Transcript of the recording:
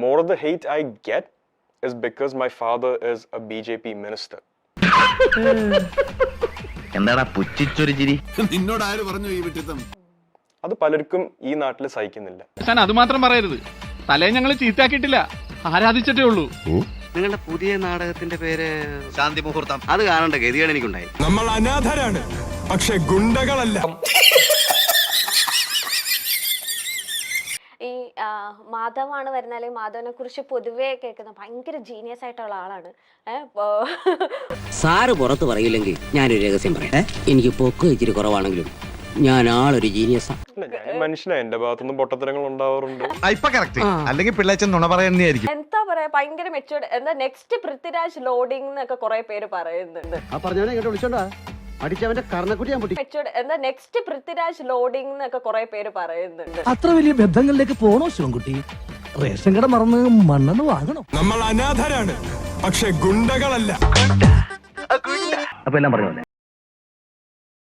More of the hate I get is because my father is a BJP minister. എന്താടാ പുച്ഛിച്ചൊരു ചിരി? നിന്നോട് ആര് പറഞ്ഞു ഈ വിട്ടിത്തം? അത് പലർക്കും ഈ നാട്ടിൽ സഹിക്കുന്നില്ല. അത് മാത്രം പറയരുത്. തലേ ഞങ്ങൾ ചീത്താക്കിയിട്ടില്ല, ആരാധിച്ചിട്ടേ ഉള്ളൂ. നിങ്ങളുടെ പുതിയ നാടകത്തിന്റെ പേര് ശാന്തി മുഹൂർത്തം. അത് കാണേണ്ട ഗതിയാണ് എനിക്കുണ്ടായി. നമ്മൾ അനാഥരാണ്, പക്ഷെ ഗുണ്ടകളല്ല. ഈ മാധവാണ് വരുന്ന, അല്ലെങ്കിൽ മാധവനെ കുറിച്ച് പൊതുവേ കേൾക്കുന്ന ഭയങ്കര ജീനിയസ് ആയിട്ടുള്ള ആളാണ്. സാറ് പുറത്ത് പറയില്ലെങ്കിൽ ഞാനൊരു രഹസ്യം പറയാം. എനിക്ക് പൊക്ക് ഇച്ചിരി കുറവാണെങ്കിലും ഞാൻ ആളൊരു ജീനിയസാ. ഞാൻ മനുഷ്യനാ, എന്റെ ഭാഗത്തുനിന്ന് പൊട്ടത്തരങ്ങൾ ഉണ്ടാവാറുണ്ട്. അല്ലെങ്കിൽ പിള്ളേച്ചൻ നുണ പറയുന്നതായിരിക്കും. എന്താ പറയാ, ഭയങ്കര മെച്ചൂർഡ്. എന്താ നെക്സ്റ്റ് പൃഥ്വിരാജ് ലോഡിംഗ് എന്നൊക്കെ കുറെ പേര് പറയുന്നുണ്ട്. മെച്ചൂർഡ് എന്താ നെക്സ്റ്റ് പൃഥ്വിരാജ് ലോഡിംഗ് എന്നൊക്കെ കുറെ പേര് പറയുന്നുണ്ട്. അത്ര വലിയ ബന്ധങ്ങളിലേക്ക് പോണോ ശിവൻകുട്ടി? റേഷൻ കട മറന്ന് മണ്ണെന്ന് വാങ്ങണോ? നമ്മൾ അനാഥരാണ്, പക്ഷെ ഗുണ്ടകളല്ല. അപ്പൊ എല്ലാം പറഞ്ഞ പോലെ